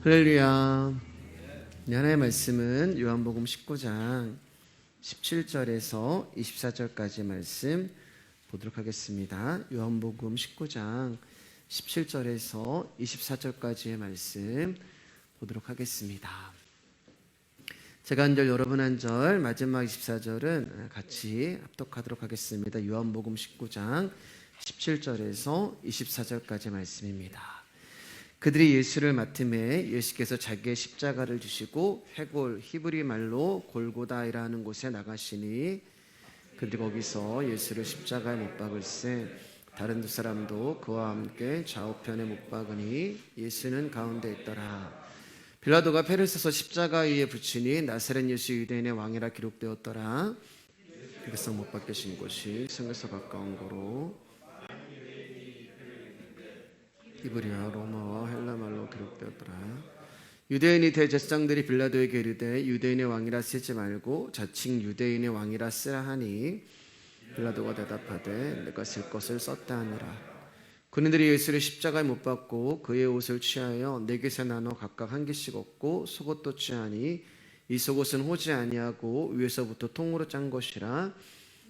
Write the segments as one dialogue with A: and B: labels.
A: 할렐루야. 하나님의 말씀은 요한복음 19장 17절에서 24절까지 말씀 보도록 하겠습니다. 요한복음 19장 17절에서 24절까지의 말씀 보도록 하겠습니다. 제가 한 절, 여러분 한 절, 마지막 24절은 같이 합독하도록 하겠습니다. 요한복음 19장 17절에서 24절까지 말씀입니다. 그들이 예수를 맡음에 예수께서 자기의 십자가를 주시고 회골 히브리 말로 골고다이라는 곳에 나가시니 그들이 거기서 예수를 십자가에 못 박을세 다른 두 사람도 그와 함께 좌우편에 못 박으니 예수는 가운데 있더라. 빌라도가 패를 써서 십자가 위에 붙이니 나사렛 예수 유대인의 왕이라 기록되었더라. 그래서 못 박히신 곳이 성에서 가까운 거로 히브리와 로마와 헬라말로 기록되었더라. 유대인이 대제사장들이 빌라도에게 이르되 유대인의 왕이라 쓰지 말고 자칭 유대인의 왕이라 쓰라 하니 빌라도가 대답하되 내가 쓸 것을 썼다 하니라. 그들이 예수를 십자가에 못 박고 그의 옷을 취하여 네 겟에 나눠 각각 한 개씩 얻고 속옷도 취하니 이 속옷은 호지 아니하고 위에서부터 통으로 짠 것이라.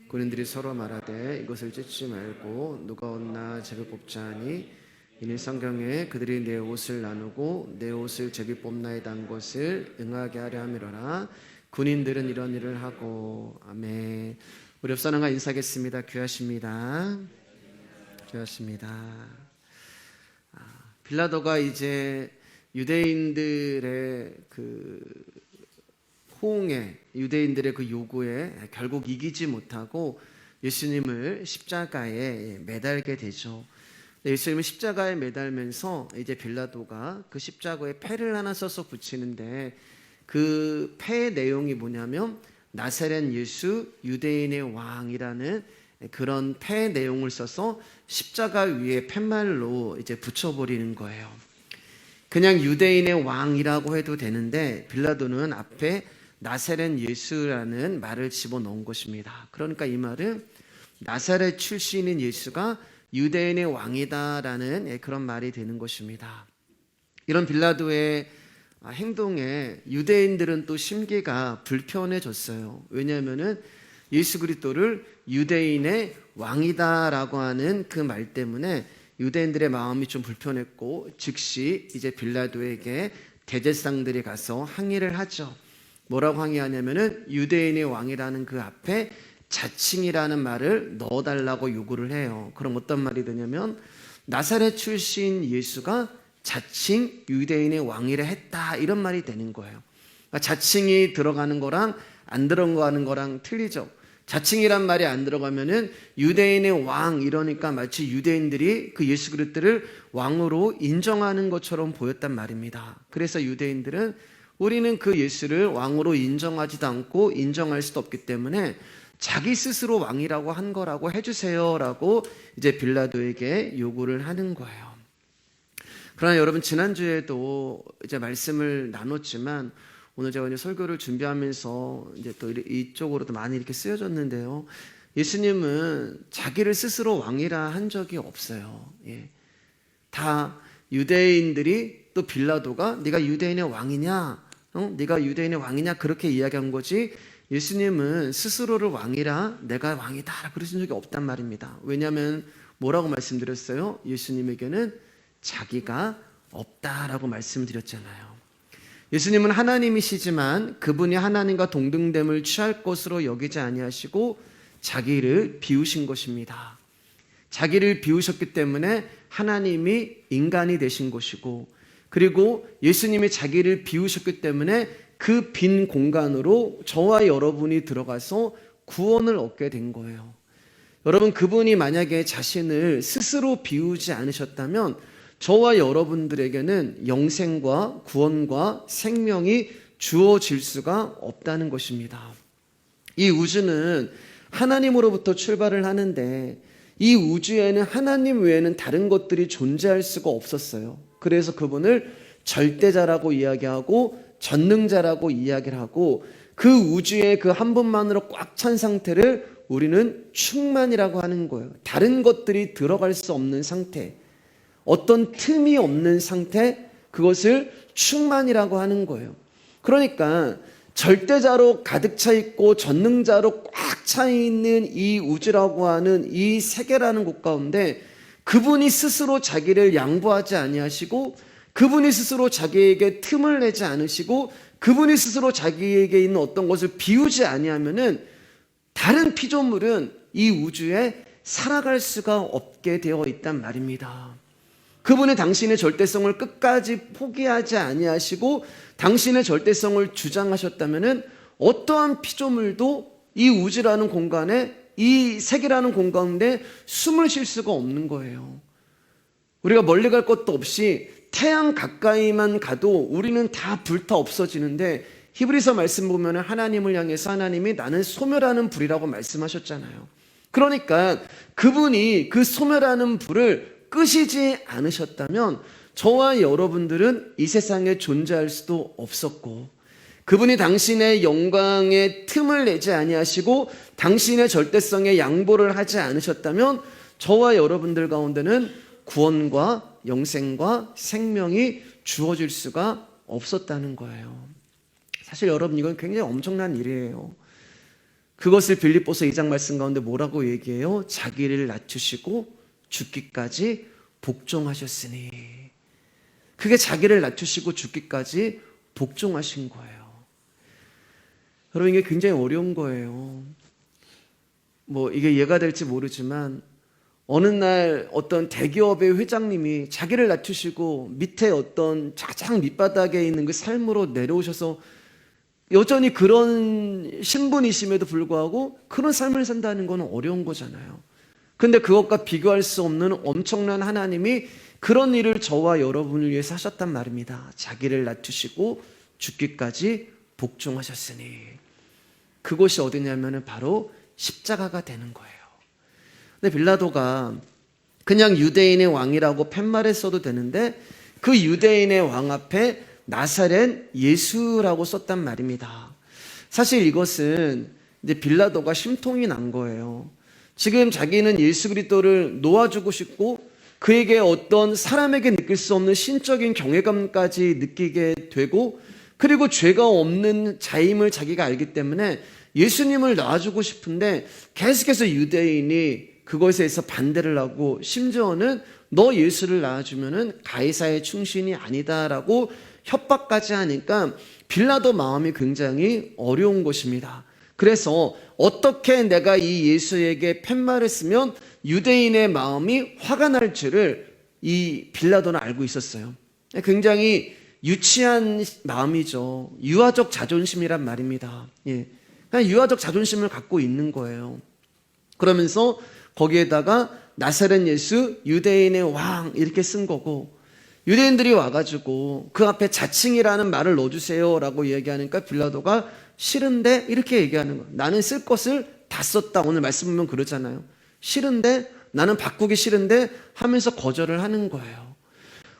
A: 그들이 서로 말하되 이것을 찢지 말고 누가 얻나 제비 뽑자 하니 이는 성경에 그들이 내 옷을 나누고 내 옷을 제비 뽑나이다 한 것을 응하게 하려 함이로라. 군인들은 이런 일을 하고. 아멘. 우리 옆사람과 인사하겠습니다. 귀하십니다. 귀하십니다. 빌라도가 이제 유대인들의 그 호응에, 유대인들의 그 요구에 결국 이기지 못하고 예수님을 십자가에 매달게 되죠. 예수님은 십자가에 매달면서 이제 빌라도가 그 십자가에 패를 하나 써서 붙이는데 그 패의 내용이 뭐냐면 나사렛 예수 유대인의 왕이라는 그런 패의 내용을 써서 십자가 위에 팻말로 이제 붙여버리는 거예요. 그냥 유대인의 왕이라고 해도 되는데 빌라도는 앞에 나사렛 예수라는 말을 집어넣은 것입니다. 그러니까 이 말은 나사렛 출신인 예수가 유대인의 왕이다라는 그런 말이 되는 것입니다. 이런 빌라도의 행동에 유대인들은 또 심기가 불편해졌어요. 왜냐하면 예수 그리스도를 유대인의 왕이다라고 하는 그 말 때문에 유대인들의 마음이 좀 불편했고 즉시 이제 빌라도에게 대제사장들이 가서 항의를 하죠. 뭐라고 항의하냐면은 유대인의 왕이라는 그 앞에 자칭이라는 말을 넣어달라고 요구를 해요. 그럼 어떤 말이 되냐면 나사렛 출신 예수가 자칭 유대인의 왕이라 했다 이런 말이 되는 거예요. 그러니까 자칭이 들어가는 거랑 안 들어가는 거랑 틀리죠. 자칭이란 말이 안 들어가면은 유대인의 왕 이러니까 마치 유대인들이 그 예수 그리스도를 왕으로 인정하는 것처럼 보였단 말입니다. 그래서 유대인들은 우리는 그 예수를 왕으로 인정하지도 않고 인정할 수도 없기 때문에 자기 스스로 왕이라고 한 거라고 해주세요라고 이제 빌라도에게 요구를 하는 거예요. 그러나 여러분 지난주에도 이제 말씀을 나눴지만 오늘 제가 이제 설교를 준비하면서 이제 또 이쪽으로도 많이 이렇게 쓰여졌는데요. 예수님은 자기를 스스로 왕이라 한 적이 없어요. 예. 다 유대인들이 또 빌라도가 네가 유대인의 왕이냐, 네가 유대인의 왕이냐 그렇게 이야기한 거지. 예수님은 스스로를 왕이라 내가 왕이다 그러신 적이 없단 말입니다. 왜냐하면 뭐라고 말씀드렸어요? 예수님에게는 자기가 없다라고 말씀드렸잖아요. 예수님은 하나님이시지만 그분이 하나님과 동등됨을 취할 것으로 여기지 아니하시고 자기를 비우신 것입니다. 자기를 비우셨기 때문에 하나님이 인간이 되신 것이고, 그리고 예수님이 자기를 비우셨기 때문에 그 빈 공간으로 저와 여러분이 들어가서 구원을 얻게 된 거예요. 여러분, 그분이 만약에 자신을 스스로 비우지 않으셨다면 저와 여러분들에게는 영생과 구원과 생명이 주어질 수가 없다는 것입니다. 이 우주는 하나님으로부터 출발을 하는데 이 우주에는 하나님 외에는 다른 것들이 존재할 수가 없었어요. 그래서 그분을 절대자라고 이야기하고 전능자라고 이야기를 하고 그 우주의 그 한 분만으로 꽉 찬 상태를 우리는 충만이라고 하는 거예요. 다른 것들이 들어갈 수 없는 상태, 어떤 틈이 없는 상태, 그것을 충만이라고 하는 거예요. 그러니까 절대자로 가득 차 있고 전능자로 꽉 차 있는 이 우주라고 하는 이 세계라는 곳 가운데 그분이 스스로 자기를 양보하지 아니하시고, 그분이 스스로 자기에게 틈을 내지 않으시고, 그분이 스스로 자기에게 있는 어떤 것을 비우지 아니하면은 다른 피조물은 이 우주에 살아갈 수가 없게 되어 있단 말입니다. 그분이 당신의 절대성을 끝까지 포기하지 아니하시고 당신의 절대성을 주장하셨다면은 어떠한 피조물도 이 우주라는 공간에, 이 세계라는 공간에 숨을 쉴 수가 없는 거예요. 우리가 멀리 갈 것도 없이 태양 가까이만 가도 우리는 다 불타 없어지는데, 히브리서 말씀 보면 하나님을 향해서 하나님이 나는 소멸하는 불이라고 말씀하셨잖아요. 그러니까 그분이 그 소멸하는 불을 끄시지 않으셨다면 저와 여러분들은 이 세상에 존재할 수도 없었고, 그분이 당신의 영광에 틈을 내지 아니하시고 당신의 절대성에 양보를 하지 않으셨다면 저와 여러분들 가운데는 구원과 영생과 생명이 주어질 수가 없었다는 거예요. 사실 여러분, 이건 굉장히 엄청난 일이에요. 그것을 빌립보서 2장 말씀 가운데 뭐라고 얘기해요? 자기를 낮추시고 죽기까지 복종하셨으니. 그게 자기를 낮추시고 죽기까지 복종하신 거예요. 여러분, 이게 굉장히 어려운 거예요. 이게 이해가 될지 모르지만 어느 날 어떤 대기업의 회장님이 자기를 낮추시고 밑에 어떤 가장 밑바닥에 있는 그 삶으로 내려오셔서 여전히 그런 신분이심에도 불구하고 그런 삶을 산다는 건 어려운 거잖아요. 근데 그것과 비교할 수 없는 엄청난 하나님이 그런 일을 저와 여러분을 위해서 하셨단 말입니다. 자기를 낮추시고 죽기까지 복종하셨으니. 그곳이 어디냐면 바로 십자가가 되는 거예요. 근데 빌라도가 그냥 유대인의 왕이라고 팻말에 써도 되는데 그 유대인의 왕 앞에 나사렛 예수라고 썼단 말입니다. 사실 이것은 이제 빌라도가 심통이 난 거예요. 지금 자기는 예수 그리스도를 놓아주고 싶고 그에게 어떤 사람에게 느낄 수 없는 신적인 경외감까지 느끼게 되고, 그리고 죄가 없는 자임을 자기가 알기 때문에 예수님을 낳아주고 싶은데 계속해서 유대인이 그것에서 반대를 하고, 심지어는 너 예수를 낳아주면은 가이사의 충신이 아니다라고 협박까지 하니까 빌라도 마음이 굉장히 어려운 것입니다. 그래서 어떻게 내가 이 예수에게 팻말을 쓰면 유대인의 마음이 화가 날 줄을 이 빌라도는 알고 있었어요. 굉장히 유치한 마음이죠. 유아적 자존심이란 말입니다. 그냥 유아적 자존심을 갖고 있는 거예요. 그러면서 거기에다가 나사렛 예수 유대인의 왕 이렇게 쓴 거고, 유대인들이 와가지고 그 앞에 자칭이라는 말을 넣어주세요 라고 얘기하니까 빌라도가 싫은데 이렇게 얘기하는 거예요. 나는 쓸 것을 다 썼다. 오늘 말씀 보면 그러잖아요. 싫은데, 나는 바꾸기 싫은데 하면서 거절을 하는 거예요.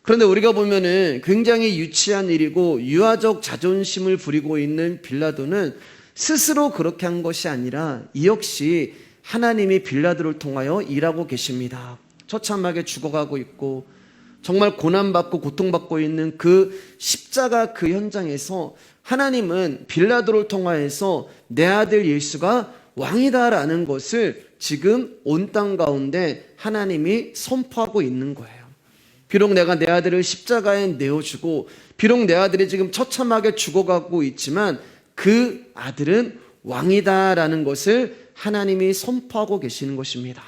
A: 그런데 우리가 보면은 굉장히 유치한 일이고 유아적 자존심을 부리고 있는 빌라도는 스스로 그렇게 한 것이 아니라 이 역시 하나님이 빌라도를 통하여 일하고 계십니다. 처참하게 죽어가고 있고 정말 고난받고 고통받고 있는 그 십자가 그 현장에서 하나님은 빌라도를 통하여서 내 아들 예수가 왕이다라는 것을 지금 온 땅 가운데 하나님이 선포하고 있는 거예요. 비록 내가 내 아들을 십자가에 내어주고 비록 내 아들이 지금 처참하게 죽어가고 있지만 그 아들은 왕이다라는 것을 하나님이 선포하고 계시는 것입니다.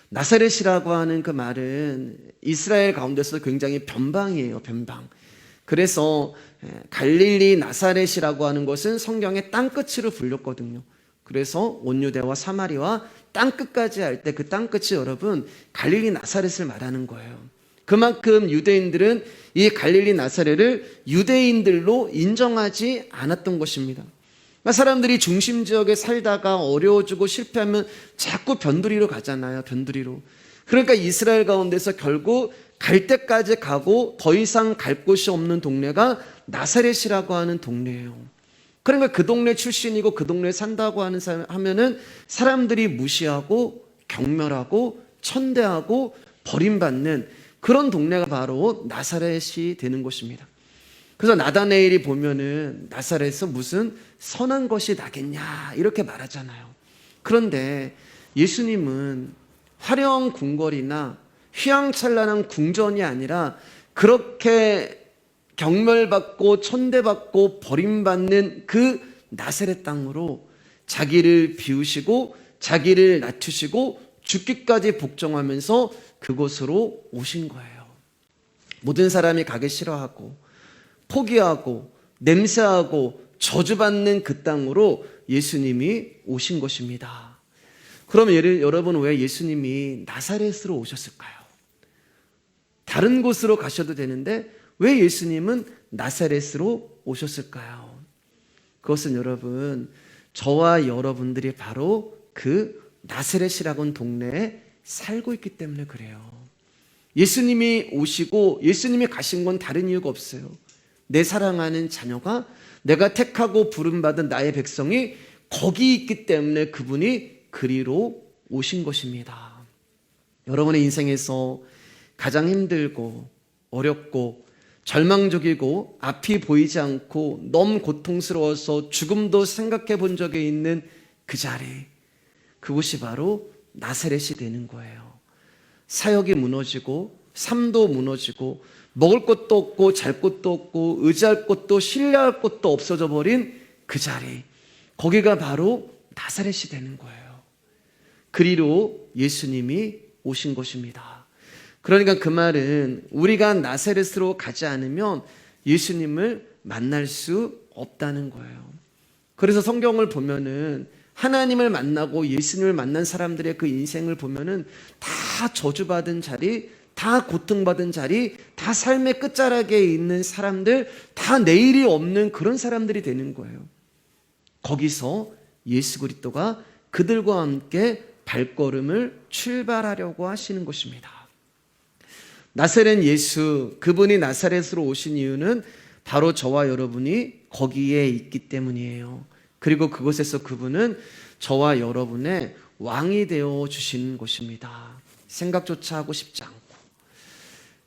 A: 나사렛이라고 하는 그 말은 이스라엘 가운데서 굉장히 변방이에요. 변방. 그래서 갈릴리 나사렛이라고 하는 것은 성경의 땅끝으로 불렸거든요. 그래서 온유대와 사마리와 땅끝까지 할 때 그 땅끝이 여러분 갈릴리 나사렛을 말하는 거예요. 그만큼 유대인들은 이 갈릴리 나사렛을 유대인들로 인정하지 않았던 것입니다. 사람들이 중심 지역에 살다가 어려워지고 실패하면 자꾸 변두리로 가잖아요. 변두리로. 그러니까 이스라엘 가운데서 결국 갈 때까지 가고 더 이상 갈 곳이 없는 동네가 나사렛이라고 하는 동네예요. 그러니까 그 동네 출신이고 그 동네에 산다고 하면은 사람들이 무시하고 경멸하고 천대하고 버림받는 그런 동네가 바로 나사렛이 되는 곳입니다. 그래서 나다네일이 보면은 나사렛에서 무슨 선한 것이 나겠냐 이렇게 말하잖아요. 그런데 예수님은 화려한 궁궐이나 휘황찬란한 궁전이 아니라 그렇게 경멸받고 천대받고 버림받는 그 나사렛 땅으로 자기를 비우시고 자기를 낮추시고 죽기까지 복종하면서 그곳으로 오신 거예요. 모든 사람이 가기 싫어하고 포기하고 냄새하고 저주받는 그 땅으로 예수님이 오신 것입니다. 그럼 여러분 왜 예수님이 나사렛으로 오셨을까요? 다른 곳으로 가셔도 되는데 왜 예수님은 나사렛으로 오셨을까요? 그것은 여러분, 저와 여러분들이 바로 그 나사렛이라고 하는 동네에 살고 있기 때문에 그래요. 예수님이 오시고 예수님이 가신 건 다른 이유가 없어요. 내 사랑하는 자녀가, 내가 택하고 부름받은 나의 백성이 거기 있기 때문에 그분이 그리로 오신 것입니다. 여러분의 인생에서 가장 힘들고 어렵고 절망적이고 앞이 보이지 않고 너무 고통스러워서 죽음도 생각해 본 적이 있는 그 자리, 그곳이 바로 나사렛이 되는 거예요. 사역이 무너지고 삶도 무너지고 먹을 것도 없고 잘 곳도 없고 의지할 곳도 신뢰할 곳도 없어져 버린 그 자리, 거기가 바로 나사렛이 되는 거예요. 그리로 예수님이 오신 것입니다. 그러니까 그 말은 우리가 나사렛으로 가지 않으면 예수님을 만날 수 없다는 거예요. 그래서 성경을 보면은 하나님을 만나고 예수님을 만난 사람들의 그 인생을 보면은 다 저주받은 자리, 다 고통받은 자리, 다 삶의 끝자락에 있는 사람들, 다 내일이 없는 그런 사람들이 되는 거예요. 거기서 예수 그리스도가 그들과 함께 발걸음을 출발하려고 하시는 것입니다. 나사렛 예수, 그분이 나사렛으로 오신 이유는 바로 저와 여러분이 거기에 있기 때문이에요. 그리고 그곳에서 그분은 저와 여러분의 왕이 되어 주시는 것입니다. 생각조차 하고 싶지 않고,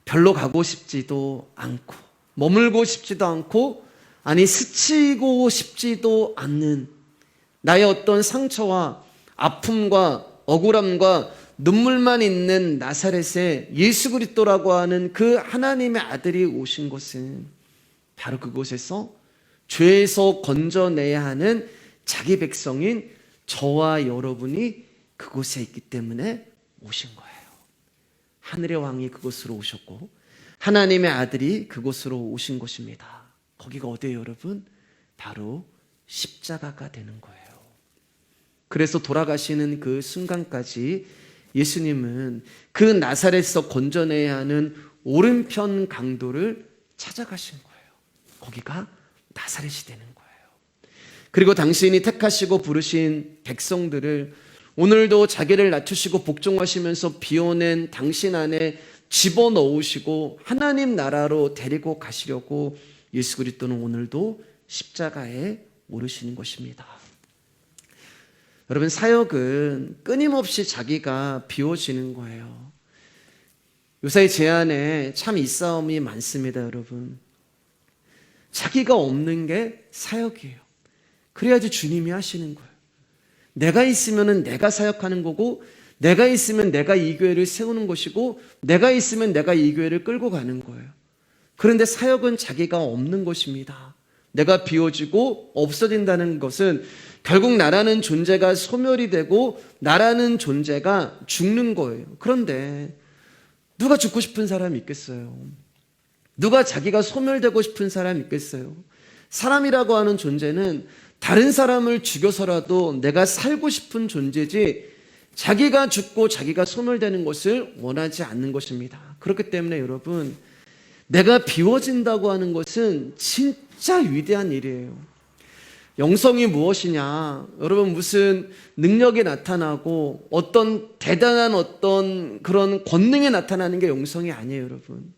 A: 별로 가고 싶지도 않고, 머물고 싶지도 않고, 아니 스치고 싶지도 않는 나의 어떤 상처와 아픔과 억울함과 눈물만 있는 나사렛에 예수 그리스도라고 하는 그 하나님의 아들이 오신 것은 바로 그곳에서 죄에서 건져내야 하는 자기 백성인 저와 여러분이 그곳에 있기 때문에 오신 거예요. 하늘의 왕이 그곳으로 오셨고 하나님의 아들이 그곳으로 오신 것입니다. 거기가 어디예요, 여러분? 바로 십자가가 되는 거예요. 그래서 돌아가시는 그 순간까지 예수님은 그 나사렛에서 건져내야 하는 오른편 강도를 찾아가신 거예요. 거기가 나사렛이 되는 거예요. 그리고 당신이 택하시고 부르신 백성들을 오늘도 자기를 낮추시고 복종하시면서 비워낸 당신 안에 집어넣으시고 하나님 나라로 데리고 가시려고 예수 그리스도는 오늘도 십자가에 오르시는 것입니다. 여러분, 사역은 끊임없이 자기가 비워지는 거예요. 요새 제 안에 참 이 싸움이 많습니다, 여러분. 자기가 없는 게 사역이에요. 그래야지 주님이 하시는 거예요. 내가 있으면 내가 사역하는 거고, 내가 있으면 내가 이 교회를 세우는 것이고, 내가 있으면 내가 이 교회를 끌고 가는 거예요. 그런데 사역은 자기가 없는 것입니다. 내가 비워지고 없어진다는 것은 결국 나라는 존재가 소멸이 되고 나라는 존재가 죽는 거예요. 그런데 누가 죽고 싶은 사람이 있겠어요? 누가 자기가 소멸되고 싶은 사람이 있겠어요? 사람이라고 하는 존재는 다른 사람을 죽여서라도 내가 살고 싶은 존재지 자기가 죽고 자기가 소멸되는 것을 원하지 않는 것입니다. 그렇기 때문에 여러분, 내가 비워진다고 하는 것은 진짜 위대한 일이에요. 영성이 무엇이냐? 여러분, 무슨 능력이 나타나고 어떤 대단한 어떤 그런 권능이 나타나는 게 영성이 아니에요, 여러분.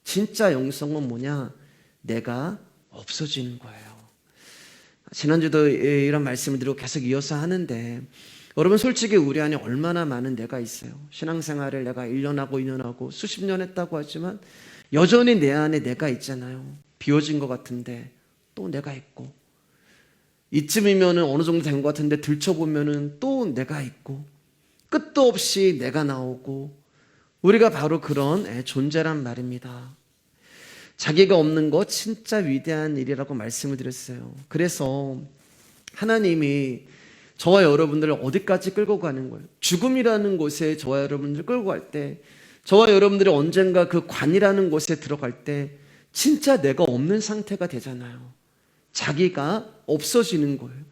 A: 진짜 영성은 뭐냐? 내가 없어지는 거예요. 지난주도 이런 말씀을 드리고 계속 이어서 하는데, 여러분 솔직히 우리 안에 얼마나 많은 내가 있어요. 신앙생활을 내가 1년하고 2년하고 수십 년 했다고 하지만 여전히 내 안에 내가 있잖아요. 비워진 것 같은데 또 내가 있고, 이쯤이면 어느 정도 된 것 같은데 들춰보면 또 내가 있고, 끝도 없이 내가 나오고, 우리가 바로 그런 존재란 말입니다. 자기가 없는 거 진짜 위대한 일이라고 말씀을 드렸어요. 그래서 하나님이 저와 여러분들을 어디까지 끌고 가는 거예요? 죽음이라는 곳에 저와 여러분들을 끌고 갈 때, 저와 여러분들이 언젠가 그 관이라는 곳에 들어갈 때 진짜 내가 없는 상태가 되잖아요. 자기가 없어지는 거예요.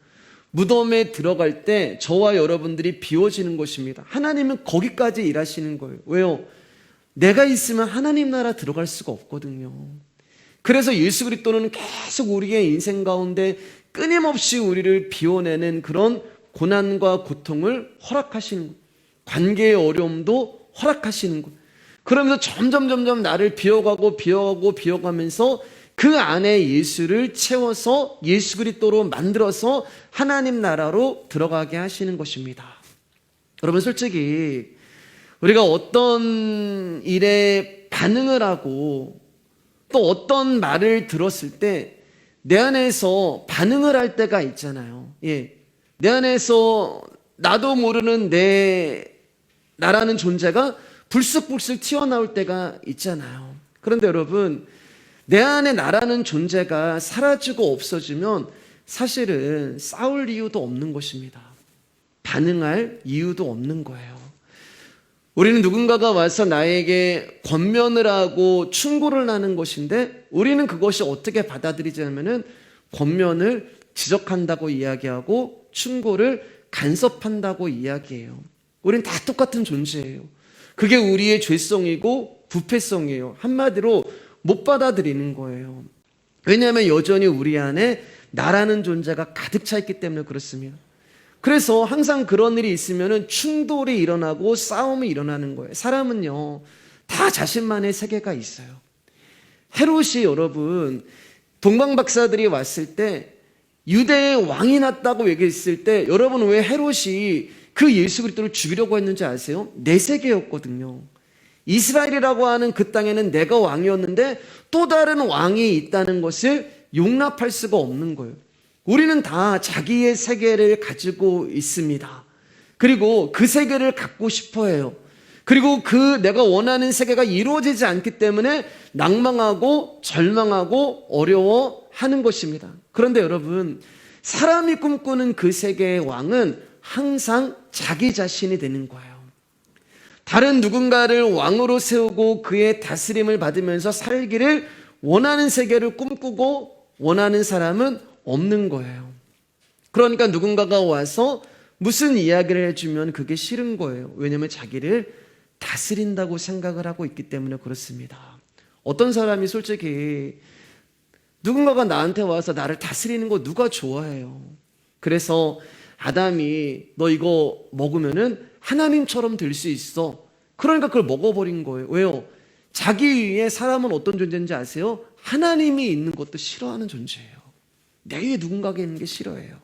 A: 무덤에 들어갈 때 저와 여러분들이 비워지는 것입니다. 하나님은 거기까지 일하시는 거예요. 왜요? 내가 있으면 하나님 나라 들어갈 수가 없거든요. 그래서 예수 그리스도는 계속 우리의 인생 가운데 끊임없이 우리를 비워내는 그런 고난과 고통을 허락하시는 거예요. 관계의 어려움도 허락하시는 거예요. 그러면서 점점 나를 비워가면서 그 안에 예수를 채워서 예수 그리스도로 만들어서 하나님 나라로 들어가게 하시는 것입니다. 여러분 솔직히 우리가 어떤 일에 반응을 하고 또 어떤 말을 들었을 때 내 안에서 반응을 할 때가 있잖아요. 내 안에서 나도 모르는 나라는 존재가 불쑥불쑥 튀어나올 때가 있잖아요. 그런데 여러분, 내 안에 나라는 존재가 사라지고 없어지면 사실은 싸울 이유도 없는 것입니다. 반응할 이유도 없는 거예요. 우리는 누군가가 와서 나에게 권면을 하고 충고를 하는 것인데, 우리는 그것이 어떻게 받아들이냐면은 권면을 지적한다고 이야기하고 충고를 간섭한다고 이야기해요. 우리는 다 똑같은 존재예요. 그게 우리의 죄성이고 부패성이에요. 한마디로 못 받아들이는 거예요. 왜냐하면 여전히 우리 안에 나라는 존재가 가득 차 있기 때문에 그렇습니다. 그래서 항상 그런 일이 있으면 충돌이 일어나고 싸움이 일어나는 거예요. 사람은요, 다 자신만의 세계가 있어요. 헤롯이 여러분, 동방박사들이 왔을 때 유대의 왕이 났다고 얘기했을 때 여러분 왜 헤롯이 그 예수 그리스도를 죽이려고 했는지 아세요? 내 세계였거든요. 이스라엘이라고 하는 그 땅에는 내가 왕이었는데 또 다른 왕이 있다는 것을 용납할 수가 없는 거예요. 우리는 다 자기의 세계를 가지고 있습니다. 그리고 그 세계를 갖고 싶어 해요. 그리고 그 내가 원하는 세계가 이루어지지 않기 때문에 낭망하고 절망하고 어려워하는 것입니다. 그런데 여러분, 사람이 꿈꾸는 그 세계의 왕은 항상 자기 자신이 되는 거예요. 다른 누군가를 왕으로 세우고 그의 다스림을 받으면서 살기를 원하는 세계를 꿈꾸고 원하는 사람은 없는 거예요. 그러니까 누군가가 와서 무슨 이야기를 해주면 그게 싫은 거예요. 왜냐하면 자기를 다스린다고 생각을 하고 있기 때문에 그렇습니다. 어떤 사람이 솔직히 누군가가 나한테 와서 나를 다스리는 거 누가 좋아해요? 그래서 아담이 너 이거 먹으면은 하나님처럼 될 수 있어. 그러니까 그걸 먹어버린 거예요. 왜요? 자기 위에 사람은 어떤 존재인지 아세요? 하나님이 있는 것도 싫어하는 존재예요. 내 위에 누군가가 있는 게 싫어해요.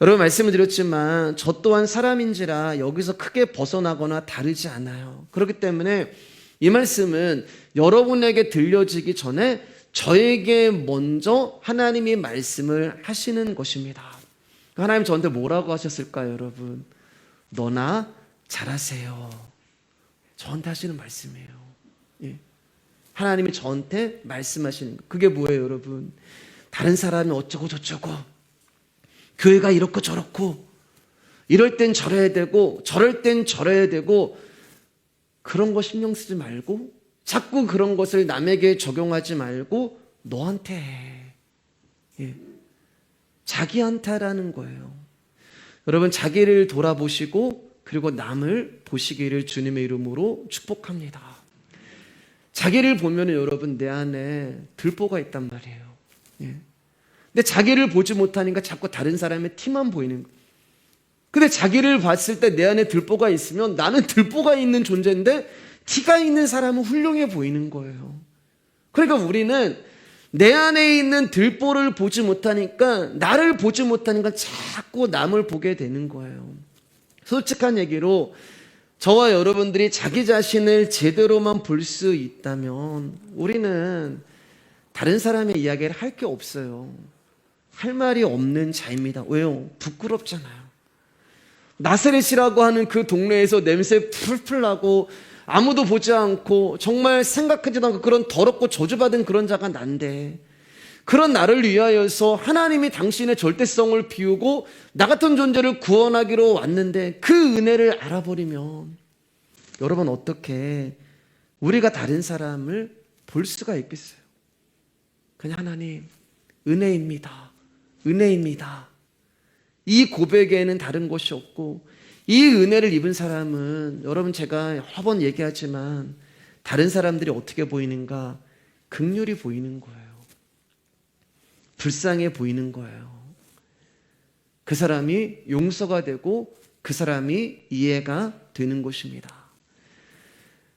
A: 여러분 말씀을 드렸지만 저 또한 사람인지라 여기서 크게 벗어나거나 다르지 않아요. 그렇기 때문에 이 말씀은 여러분에게 들려지기 전에 저에게 먼저 하나님이 말씀을 하시는 것입니다. 하나님 저한테 뭐라고 하셨을까요, 여러분? 너나 잘하세요. 저한테 하시는 말씀이에요. 하나님이 저한테 말씀하시는 거. 그게 뭐예요, 여러분? 다른 사람이 어쩌고 저쩌고, 교회가 이렇고 저렇고, 이럴 땐 저래야 되고 저럴 땐 저래야 되고, 그런 거 신경 쓰지 말고 자꾸 그런 것을 남에게 적용하지 말고 너한테 해. 자기한테 하라는 거예요. 여러분 자기를 돌아보시고 그리고 남을 보시기를 주님의 이름으로 축복합니다. 자기를 보면 여러분 내 안에 들보가 있단 말이에요. 근데 자기를 보지 못하니까 자꾸 다른 사람의 티만 보이는 거예요. 근데 자기를 봤을 때 내 안에 들보가 있으면 나는 들보가 있는 존재인데 티가 있는 사람은 훌륭해 보이는 거예요. 그러니까 우리는 내 안에 있는 들보를 보지 못하니까, 나를 보지 못하니까 자꾸 남을 보게 되는 거예요. 솔직한 얘기로 저와 여러분들이 자기 자신을 제대로만 볼 수 있다면 우리는 다른 사람의 이야기를 할 게 없어요. 할 말이 없는 자입니다. 왜요? 부끄럽잖아요. 나세렛이라고 하는 그 동네에서 냄새 풀풀 나고 아무도 보지 않고 정말 생각하지도 않고 그런 더럽고 저주받은 그런 자가 난데, 그런 나를 위하여서 하나님이 당신의 절대성을 비우고 나 같은 존재를 구원하기로 왔는데 그 은혜를 알아버리면 여러분 어떻게 우리가 다른 사람을 볼 수가 있겠어요? 그냥 하나님 은혜입니다. 은혜입니다. 이 고백에는 다른 것이 없고, 이 은혜를 입은 사람은 여러분 제가 여러 번 얘기하지만 다른 사람들이 어떻게 보이는가? 긍휼히 보이는 거예요. 불쌍해 보이는 거예요. 그 사람이 용서가 되고 그 사람이 이해가 되는 것입니다.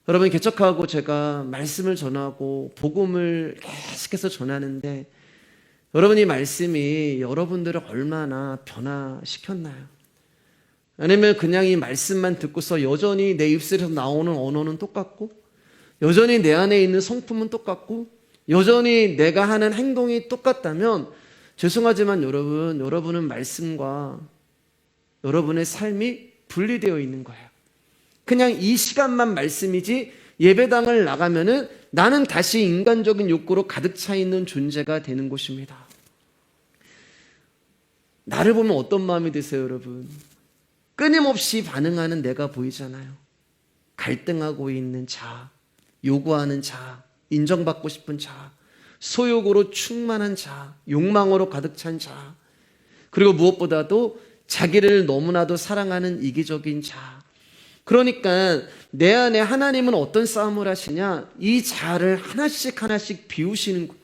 A: 여러분 개척하고 제가 말씀을 전하고 복음을 계속해서 전하는데 여러분 이 말씀이 여러분들을 얼마나 변화시켰나요? 아니면 그냥 이 말씀만 듣고서 여전히 내 입술에서 나오는 언어는 똑같고 여전히 내 안에 있는 성품은 똑같고 여전히 내가 하는 행동이 똑같다면 죄송하지만 여러분은 말씀과 여러분의 삶이 분리되어 있는 거예요. 그냥 이 시간만 말씀이지 예배당을 나가면은 나는 다시 인간적인 욕구로 가득 차 있는 존재가 되는 것입니다. 나를 보면 어떤 마음이 드세요, 여러분? 끊임없이 반응하는 내가 보이잖아요. 갈등하고 있는 자, 요구하는 자, 인정받고 싶은 자, 소욕으로 충만한 자, 욕망으로 가득 찬 자, 그리고 무엇보다도 자기를 너무나도 사랑하는 이기적인 자. 그러니까 내 안에 하나님은 어떤 싸움을 하시냐? 이 자를 하나씩 비우시는 거예요.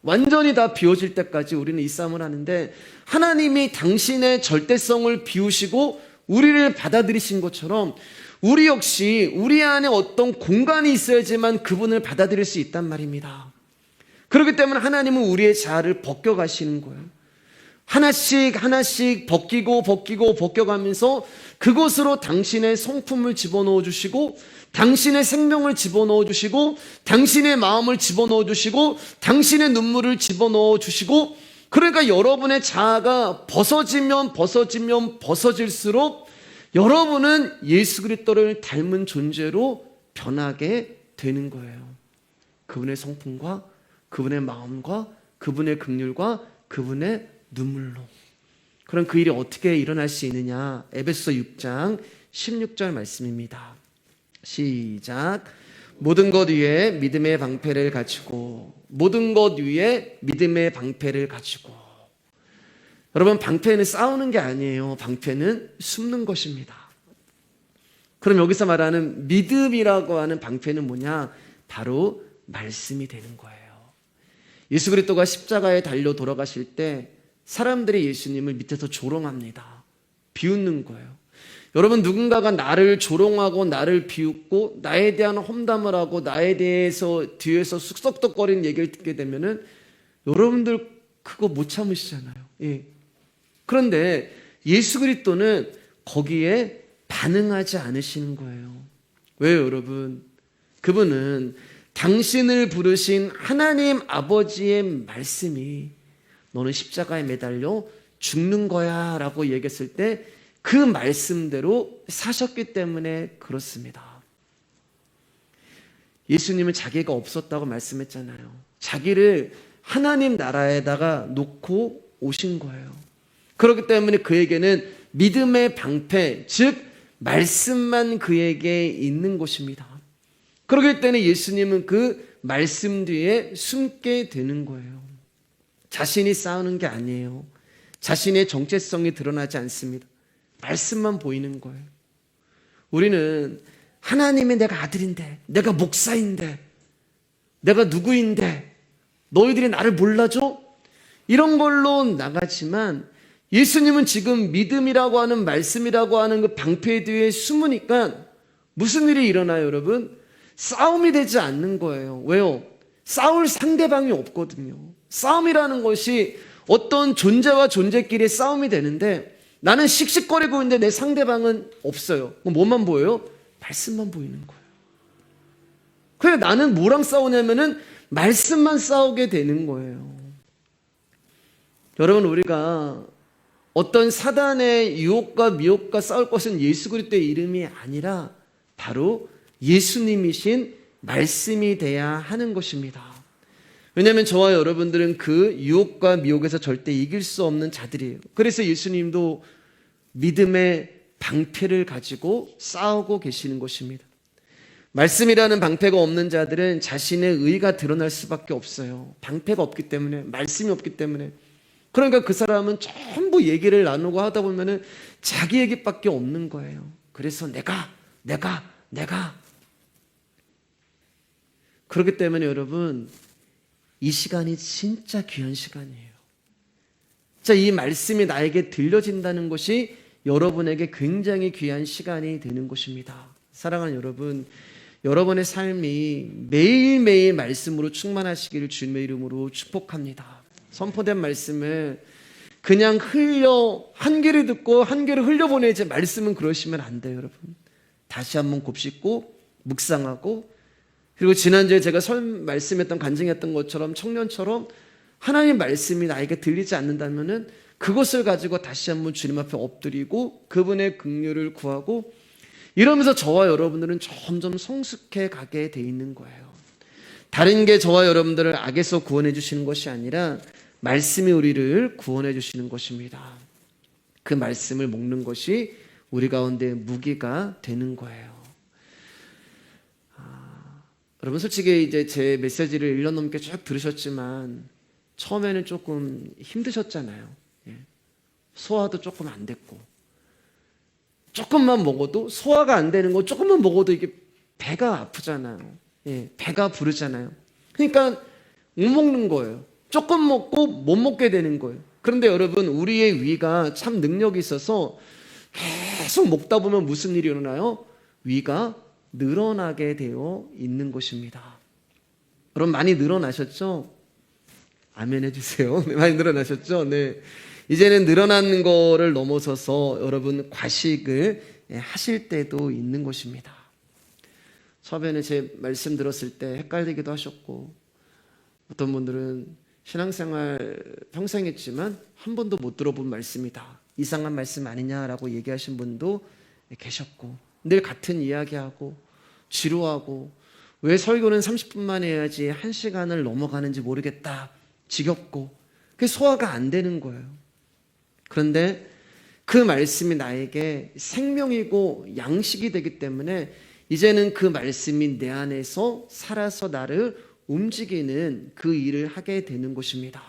A: 완전히 다 비워질 때까지 우리는 이 싸움을 하는데, 하나님이 당신의 절대성을 비우시고 우리를 받아들이신 것처럼 우리 역시 우리 안에 어떤 공간이 있어야지만 그분을 받아들일 수 있단 말입니다. 그렇기 때문에 하나님은 우리의 자아를 벗겨가시는 거예요. 하나씩 벗겨가면서 그곳으로 당신의 성품을 집어넣어 주시고 당신의 생명을 집어넣어 주시고 당신의 마음을 집어넣어 주시고 당신의 눈물을 집어넣어 주시고, 그러니까 여러분의 자아가 벗어질수록 여러분은 예수 그리스도를 닮은 존재로 변하게 되는 거예요. 그분의 성품과 그분의 마음과 그분의 긍휼과 그분의 눈물로. 그럼 그 일이 어떻게 일어날 수 있느냐? 에베소서 6장 16절 말씀입니다. 시작. 모든 것 위에 믿음의 방패를 갖추고, 모든 것 위에 믿음의 방패를 갖추고. 여러분 방패는 싸우는 게 아니에요. 방패는 숨는 것입니다. 그럼 여기서 말하는 믿음이라고 하는 방패는 뭐냐? 바로 말씀이 되는 거예요. 예수 그리스도가 십자가에 달려 돌아가실 때 사람들이 예수님을 밑에서 조롱합니다. 비웃는 거예요. 여러분 누군가가 나를 조롱하고 나를 비웃고 나에 대한 험담을 하고 나에 대해서 뒤에서 쑥덕덕거리는 얘기를 듣게 되면은 여러분들 그거 못 참으시잖아요. 예. 그런데 예수 그리스도는 거기에 반응하지 않으시는 거예요. 왜요, 여러분? 그분은 당신을 부르신 하나님 아버지의 말씀이 너는 십자가에 매달려 죽는 거야 라고 얘기했을 때 그 말씀대로 사셨기 때문에 그렇습니다. 예수님은 자기가 없었다고 말씀했잖아요. 자기를 하나님 나라에다가 놓고 오신 거예요. 그렇기 때문에 그에게는 믿음의 방패, 즉 말씀만 그에게 있는 것입니다. 그렇기 때문에 예수님은 그 말씀 뒤에 숨게 되는 거예요. 자신이 싸우는 게 아니에요. 자신의 정체성이 드러나지 않습니다. 말씀만 보이는 거예요. 우리는 하나님의 내가 아들인데, 내가 목사인데, 내가 누구인데, 너희들이 나를 몰라줘? 이런 걸로 나가지만 예수님은 지금 믿음이라고 하는 말씀이라고 하는 그 방패 뒤에 숨으니까 무슨 일이 일어나요, 여러분? 싸움이 되지 않는 거예요. 왜요? 싸울 상대방이 없거든요. 싸움이라는 것이 어떤 존재와 존재끼리 싸움이 되는데 나는 씩씩거리고 있는데 내 상대방은 없어요. 뭐만 보여요? 말씀만 보이는 거예요. 그래 나는 뭐랑 싸우냐면은 말씀만 싸우게 되는 거예요. 여러분, 우리가 어떤 사단의 유혹과 미혹과 싸울 것은 예수 그리스도의 이름이 아니라 바로 예수님이신 말씀이 돼야 하는 것입니다. 왜냐하면 저와 여러분들은 그 유혹과 미혹에서 절대 이길 수 없는 자들이에요. 그래서 예수님도 믿음의 방패를 가지고 싸우고 계시는 것입니다. 말씀이라는 방패가 없는 자들은 자신의 의가 드러날 수밖에 없어요. 방패가 없기 때문에, 말씀이 없기 때문에. 그러니까 그 사람은 전부 얘기를 나누고 하다 보면은 자기 얘기밖에 없는 거예요. 그래서 내가. 그렇기 때문에 여러분, 이 시간이 진짜 귀한 시간이에요. 자, 이 말씀이 나에게 들려진다는 것이 여러분에게 굉장히 귀한 시간이 되는 것입니다. 사랑하는 여러분, 여러분의 삶이 매일매일 말씀으로 충만하시기를 주님의 이름으로 축복합니다. 선포된 말씀을 그냥 한 귀를 듣고 한 귀를 흘려보내지, 말씀은 그러시면 안 돼요, 여러분. 다시 한번 곱씹고 묵상하고, 그리고 지난주에 제가 말씀했던, 간증했던 것처럼 청년처럼 하나님 말씀이 나에게 들리지 않는다면은 그것을 가지고 다시 한번 주님 앞에 엎드리고 그분의 긍휼을 구하고, 이러면서 저와 여러분들은 점점 성숙해 가게 돼 있는 거예요. 다른 게 저와 여러분들을 악에서 구원해 주시는 것이 아니라 말씀이 우리를 구원해 주시는 것입니다. 그 말씀을 먹는 것이 우리 가운데 무기가 되는 거예요. 여러분, 솔직히 이제 제 메시지를 1년 넘게 쭉 들으셨지만 처음에는 조금 힘드셨잖아요. 소화도 조금 안 됐고, 조금만 먹어도 소화가 안 되는 거, 조금만 먹어도 이게 배가 아프잖아요. 배가 부르잖아요. 그러니까 못 먹는 거예요. 조금 먹고 못 먹게 되는 거예요. 그런데 여러분, 우리의 위가 참 능력이 있어서 계속 먹다 보면 무슨 일이 일어나요? 위가 늘어나게 되어 있는 것입니다. 여러분, 많이 늘어나셨죠? 아멘 해주세요. 많이 늘어나셨죠? 네. 이제는 늘어나는 거를 넘어서서 여러분 과식을 하실 때도 있는 것입니다. 처음에는 제 말씀 들었을 때 헷갈리기도 하셨고, 어떤 분들은 신앙생활 평생 했지만 한 번도 못 들어본 말씀이다, 이상한 말씀 아니냐라고 얘기하신 분도 계셨고, 늘 같은 이야기하고 지루하고, 왜 설교는 30분만 해야지 1시간을 넘어가는지 모르겠다, 지겹고, 그게 소화가 안 되는 거예요. 그런데 그 말씀이 나에게 생명이고 양식이 되기 때문에 이제는 그 말씀이 내 안에서 살아서 나를 움직이는 그 일을 하게 되는 것입니다.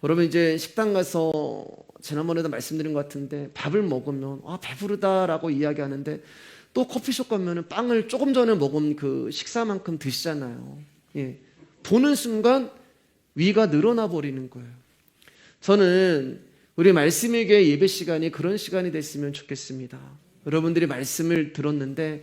A: 여러분, 이제 식당 가서 지난번에도 말씀드린 것 같은데 밥을 먹으면 배부르다라고 이야기하는데 또 커피숍 가면 빵을 조금 전에 먹은 그 식사만큼 드시잖아요. 보는 순간 위가 늘어나 버리는 거예요. 저는 우리 말씀에게 예배 시간이 그런 시간이 됐으면 좋겠습니다. 여러분들이 말씀을 들었는데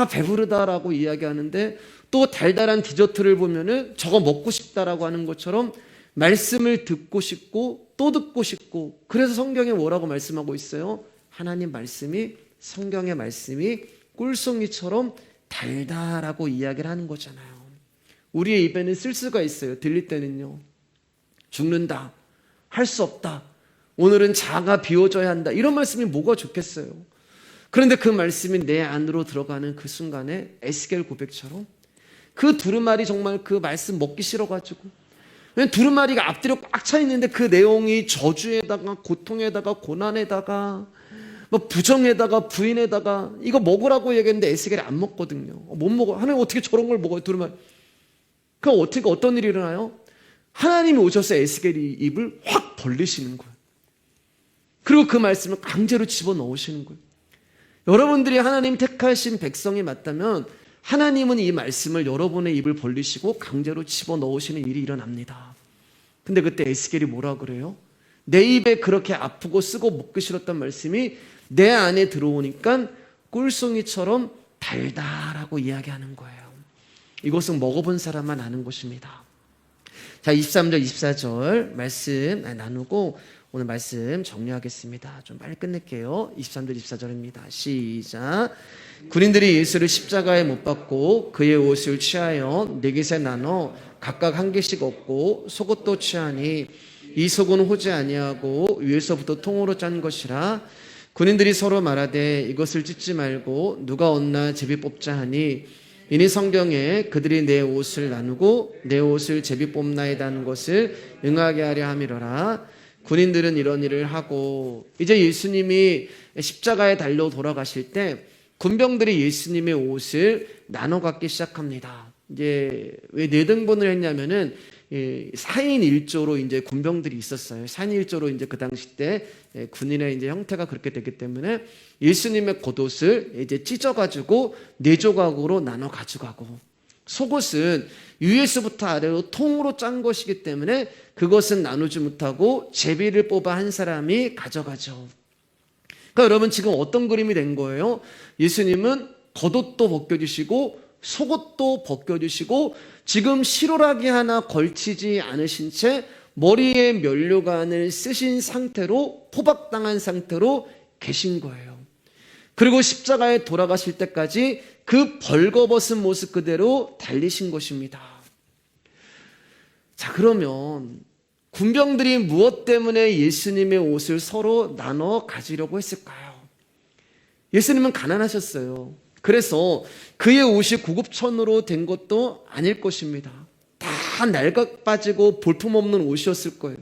A: 배부르다라고 이야기하는데 또 달달한 디저트를 보면은 저거 먹고 싶다라고 하는 것처럼 말씀을 듣고 싶고 또 듣고 싶고, 그래서 성경에 뭐라고 말씀하고 있어요? 하나님 말씀이, 성경의 말씀이 꿀송이처럼 달달하고 이야기를 하는 거잖아요. 우리의 입에는 쓸 수가 있어요. 들릴 때는요, 죽는다, 할 수 없다, 오늘은 자아가 비워져야 한다, 이런 말씀이 뭐가 좋겠어요. 그런데 그 말씀이 내 안으로 들어가는 그 순간에 에스겔 고백처럼 그 두루마리, 정말 그 말씀 먹기 싫어가지고, 두루마리가 앞뒤로 꽉 차 있는데 그 내용이 저주에다가 고통에다가 고난에다가 부정에다가 부인에다가 이거 먹으라고 얘기했는데 에스겔이 안 먹거든요. 못 먹어. 하나님 어떻게 저런 걸 먹어요, 두루마리. 그럼 어떤 일이 일어나요? 하나님이 오셔서 에스겔이 입을 확 벌리시는 거예요. 그리고 그 말씀을 강제로 집어넣으시는 거예요. 여러분들이 하나님 택하신 백성이 맞다면 하나님은 이 말씀을 여러분의 입을 벌리시고 강제로 집어넣으시는 일이 일어납니다. 근데 그때 에스겔이 뭐라 그래요? 내 입에 그렇게 아프고 쓰고 먹기 싫었던 말씀이 내 안에 들어오니까 꿀송이처럼 달달하고 이야기하는 거예요. 이것은 먹어본 사람만 아는 것입니다. 자, 23절 24절 말씀 나누고 오늘 말씀 정리하겠습니다. 좀 빨리 끝낼게요. 23절 24절입니다. 시작. 군인들이 예수를 십자가에 못 박고 그의 옷을 취하여 네 깃에 나눠 각각 한 개씩 얻고 속옷도 취하니 이 속은 호지 아니하고 위에서부터 통으로 짠 것이라. 군인들이 서로 말하되 이것을 찢지 말고 누가 얻나 제비 뽑자 하니 이니 성경에 그들이 내 옷을 나누고 내 옷을 제비 뽑나이다는 것을 응하게 하려 함이로라. 군인들은 이런 일을 하고, 이제 예수님이 십자가에 달려 돌아가실 때 군병들이 예수님의 옷을 나눠 갖기 시작합니다. 이제 왜 네 등분을 했냐면은 4인 1조로 이제 군병들이 있었어요. 4인 1조로 이제 그 당시 때 군인의 이제 형태가 그렇게 됐기 때문에 예수님의 겉옷을 이제 찢어가지고 4조각으로 나눠 가져가고, 속옷은 위에서부터 아래로 통으로 짠 것이기 때문에 그것은 나누지 못하고 제비를 뽑아 한 사람이 가져가죠. 그러니까 여러분 지금 어떤 그림이 된 거예요? 예수님은 겉옷도 벗겨주시고 속옷도 벗겨주시고 지금 시로라기 하나 걸치지 않으신 채 머리에 면류관을 쓰신 상태로, 포박당한 상태로 계신 거예요. 그리고 십자가에 돌아가실 때까지 그 벌거벗은 모습 그대로 달리신 것입니다. 자, 그러면 군병들이 무엇 때문에 예수님의 옷을 서로 나눠 가지려고 했을까요? 예수님은 가난하셨어요. 그래서 그의 옷이 고급천으로 된 것도 아닐 것입니다. 다 낡아 빠지고 볼품없는 옷이었을 거예요.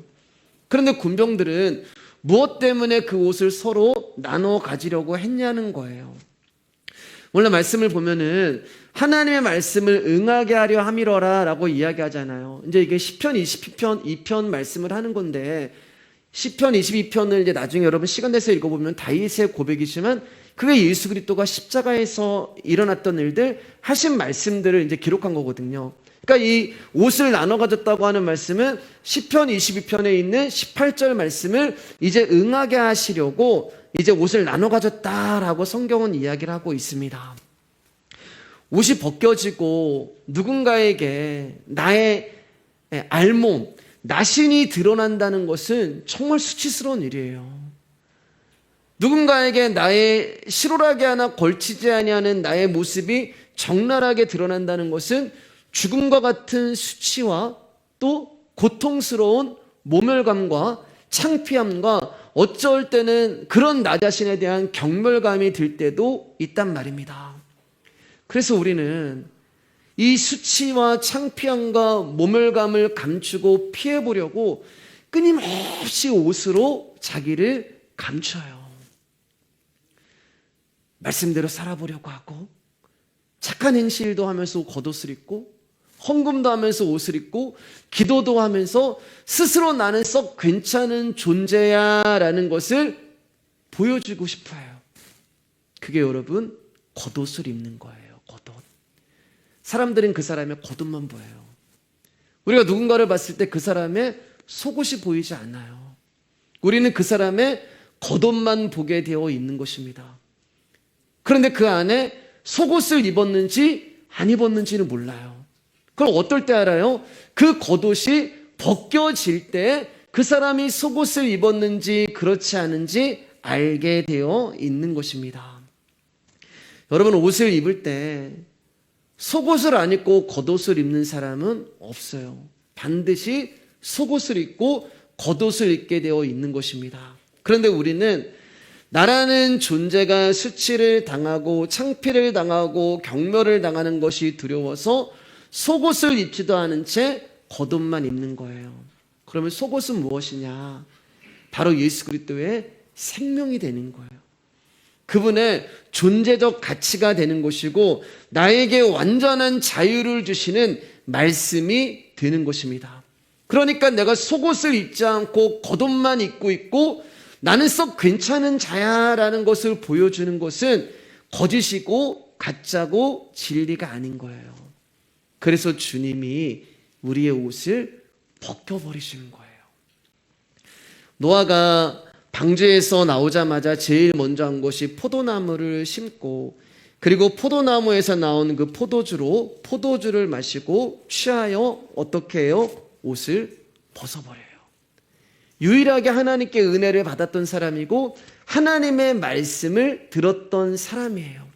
A: 그런데 군병들은 무엇 때문에 그 옷을 서로 나눠 가지려고 했냐는 거예요. 원래 말씀을 보면은 하나님의 말씀을 응하게 하려 함이러라 라고 이야기하잖아요. 이제 이게 시편 22편 말씀을 하는 건데, 시편 22편을 이제 나중에 여러분 시간 내서 읽어보면 다윗의 고백이지만 그게 예수 그리스도가 십자가에서 일어났던 일들, 하신 말씀들을 이제 기록한 거거든요. 그러니까 이 옷을 나눠 가졌다고 하는 말씀은 시편 22편에 있는 18절 말씀을 이제 응하게 하시려고 이제 옷을 나눠 가졌다라고 성경은 이야기를 하고 있습니다. 옷이 벗겨지고 누군가에게 나의 알몸, 나신이 드러난다는 것은 정말 수치스러운 일이에요. 누군가에게 나의 시로라기 하나 걸치지 아니하는 나의 모습이 적나라하게 드러난다는 것은 죽음과 같은 수치와 또 고통스러운 모멸감과 창피함과 어쩔 때는 그런 나 자신에 대한 경멸감이 들 때도 있단 말입니다. 그래서 우리는 이 수치와 창피함과 모멸감을 감추고 피해보려고 끊임없이 옷으로 자기를 감춰요. 말씀대로 살아보려고 하고, 착한 행실도 하면서 겉옷을 입고, 헌금도 하면서 옷을 입고, 기도도 하면서 스스로 나는 썩 괜찮은 존재야 라는 것을 보여주고 싶어요. 그게 여러분 겉옷을 입는 거예요. 겉옷. 사람들은 그 사람의 겉옷만 보여요. 우리가 누군가를 봤을 때 그 사람의 속옷이 보이지 않아요. 우리는 그 사람의 겉옷만 보게 되어 있는 것입니다. 그런데 그 안에 속옷을 입었는지 안 입었는지는 몰라요. 그럼 어떨 때 알아요? 그 겉옷이 벗겨질 때 그 사람이 속옷을 입었는지 그렇지 않은지 알게 되어 있는 것입니다. 여러분, 옷을 입을 때 속옷을 안 입고 겉옷을 입는 사람은 없어요. 반드시 속옷을 입고 겉옷을 입게 되어 있는 것입니다. 그런데 우리는 나라는 존재가 수치를 당하고 창피를 당하고 경멸을 당하는 것이 두려워서 속옷을 입지도 않은 채 겉옷만 입는 거예요. 그러면 속옷은 무엇이냐? 바로 예수 그리스도의 생명이 되는 거예요. 그분의 존재적 가치가 되는 것이고 나에게 완전한 자유를 주시는 말씀이 되는 것입니다. 그러니까 내가 속옷을 입지 않고 겉옷만 입고 있고 나는 썩 괜찮은 자야라는 것을 보여주는 것은 거짓이고 가짜고 진리가 아닌 거예요. 그래서 주님이 우리의 옷을 벗겨버리시는 거예요. 노아가 방주에서 나오자마자 제일 먼저 한 것이 포도나무를 심고, 그리고 포도나무에서 나온 그 포도주로 포도주를 마시고 취하여 어떻게 해요? 옷을 벗어버려요. 유일하게 하나님께 은혜를 받았던 사람이고 하나님의 말씀을 들었던 사람이에요.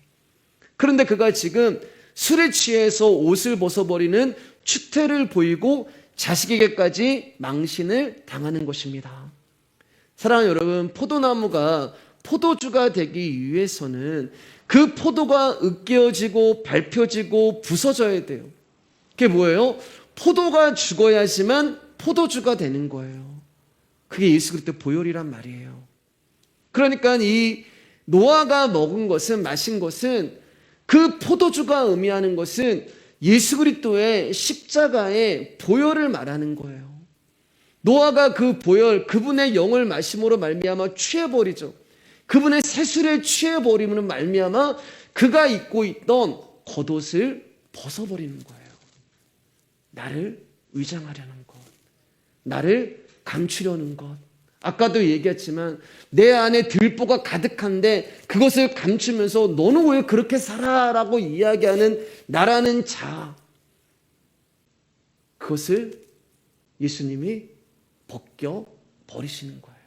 A: 그런데 그가 지금 술에 취해서 옷을 벗어버리는 추태를 보이고 자식에게까지 망신을 당하는 것입니다. 사랑하는 여러분, 포도나무가 포도주가 되기 위해서는 그 포도가 으깨어지고 밟혀지고 부서져야 돼요. 그게 뭐예요? 포도가 죽어야지만 포도주가 되는 거예요. 그게 예수 그리스도의 보혈이란 말이에요. 그러니까 이 노아가 먹은 것은, 마신 것은, 그 포도주가 의미하는 것은 예수 그리스도의 십자가의 보혈을 말하는 거예요. 노아가 그 보혈, 그분의 영을 마심으로 말미암아 취해버리죠. 그분의 세술에 취해버림으로 말미암아 그가 입고 있던 겉옷을 벗어버리는 거예요. 나를 위장하려는 것, 나를 감추려는 것. 아까도 얘기했지만 내 안에 들보가 가득한데 그것을 감추면서 너는 왜 그렇게 살아? 라고 이야기하는 나라는 자, 그것을 예수님이 벗겨버리시는 거예요.